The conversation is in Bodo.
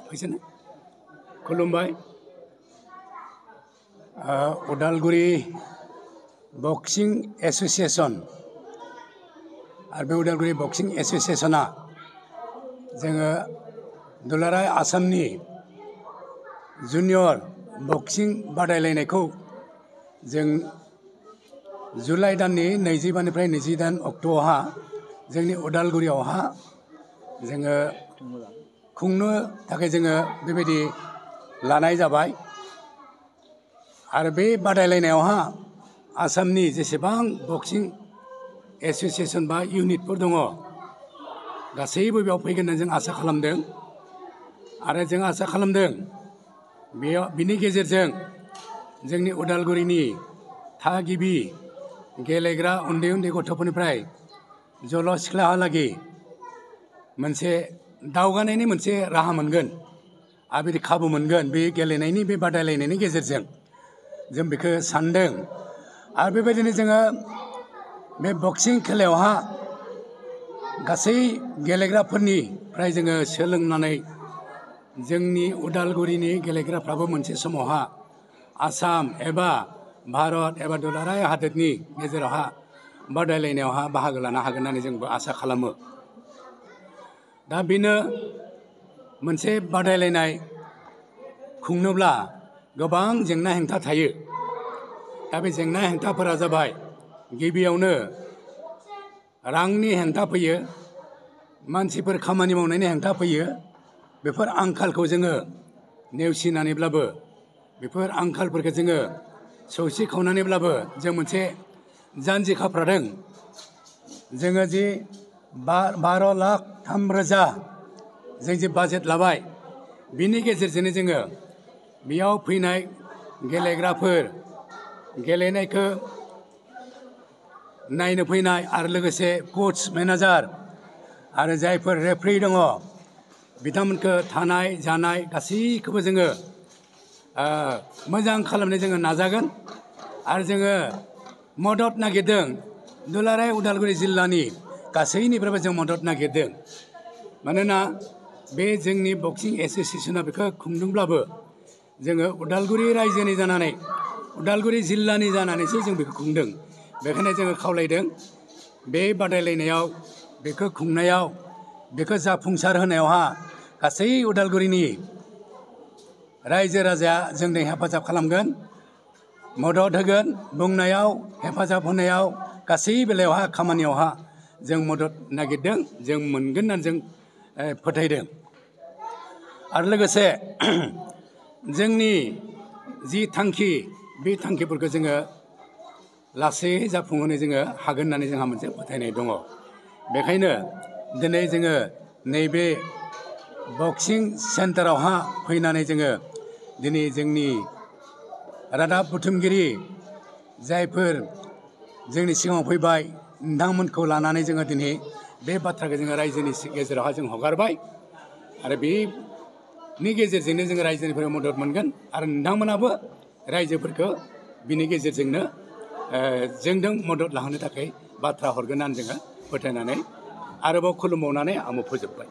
फैसोना खुलुमबाय उदालगुरि बक्सिं एसोसिएशन आरो बे उदालगुरि बक्सिं एसोसिएशना जोङो दुलाराय आसामनि जुनियर बक्सिं बादायलायनायखौ जों जुलाइ दाननि 22निफ्राय 28 अक्ट'आवहा जोंनि उदालगुरियावहा जोङो खुंनो थाखाय जोङो बेबायदि लानाय जाबाय आरो बे बादायलायनायावहा आसामनि जेसेबां बक्सिं एसोसिएशन बा इउनिटफोर दङ गासैबो बेयाव फैगोन होनना जों आसा खालामदों आरो जों आसा खालामदों बिनि गेजेरजों जोंनि उदालगुरिनि थागिबि गेलेग्रा उन्दै उन्दै गथ'फोरनिफ्राय जल' सिख्लाहालागै मोनसे दावगानायनि मोनसे राहा मोनगोन आरो बिदि खाबु मोनगोन बे गेलेनायनि बे बादायलायनायनि गेजेरजों जों बेखौ सानदों आरो बेबायदिनो जोङो बे बक्सिं खेलायावहा गासै गेलेग्राफोरनिफ्राय जोङो सोलोंनानै जोंनि उदालगुरिनि गेलेग्राफ्राबो मोनसे समावहा आसाम एबा भारत एबा दुलाराय हादोरनि गेजेरावहा बादायलायनायावहा बाहागो लानो हागोन होननानै जोंबो आसा खालामो दा बेनो मोनसे बादायलायनाय खुंनोब्ला गोबां जेंना हेंथा थायो दा बे जेंना हेंथाफोरा जाबाय गिबियावनो रांनि हेंथा फैयो मानसिफोर खामानि मावनायनि हेंथा फैयो बेफोर आंखालखौ जोङो नेवसिनानैब्लाबो बेफोर आंखालफोरखौ जोङो सौसि खावनानैब्लाबो जों मोनसे जानजि खाफ्रादों जोङो जि 12,03,000 जों जि बाजेट लाबाय बिनि गेजेरजोंनो जोङो बेयाव फैनाय गेलेग्राफोर गेलेनायखौ नायनो फैनाय आरो लोगोसे कच मेनेजार आरो जायफोर रेफ्रि दङ बिथांमोनखौ थानाय जानाय गासैखौबो जोङो मोजां खालामनो जोङो नाजागोन आरो जोङो मदद नागिरदों दुलाराय उदालगुरि जिल्लानि गासैनिफ्रायबो जों मदद नागिरदों मानोना बे जोंनि बक्सिं एसोसिएशना बेखौ खुंदोंब्लाबो जोङो उदालगुरि रायजोनि जानानै उदालगुरि जिल्लानि जानानैसो जों बेखौ खुंदों बेखायनो जोङो खावलायदों बे बादायलायनायाव बेखौ खुंनायाव बेखौ जाफुंसार होनायावहा गासै उदालगुरिनि रायजो राजाया जोंनो हेफाजाब खालामगोन मदद होगोन बुंनायाव हेफाजाब होनायाव गासै बेलायावहा खामानियावहा जों मदद नागिरदों जों मोनगोन होननानै जों फोथायदों आरो लोगोसे जोंनि जि थांखि बे थांखिफोरखौ जोङो लासै जाफुंहोनो जोङो हागोन होननानै जोंहा मोनसे फोथायनाय दङ बेखायनो दिनै जोङो नैबे बक्सिं सेन्टारावहा फैनानै जोङो दिनै जोंनि रादाब बुथुमगिरि जायफोर जोंनि सिगाङाव फैबाय नोंथांमोनखौ लानानै जोङो दिनै बे बाथ्राखौ जोङो रायजोनि गेजेरावहा जों हगारबाय आरो बेनि गेजेरजोंनो जोङो रायजोनिफ्राय मदद मोनगोन आरो नोंथांमोनाबो रायजोफोरखौ बिनि गेजेरजोंनो जोंजों मदद लाहोनो थाखाय बाथ्रा हरगोन होननानै जोङो फोथायनानै आरोबाव खुलुमबावनानै आं फोजोबबाय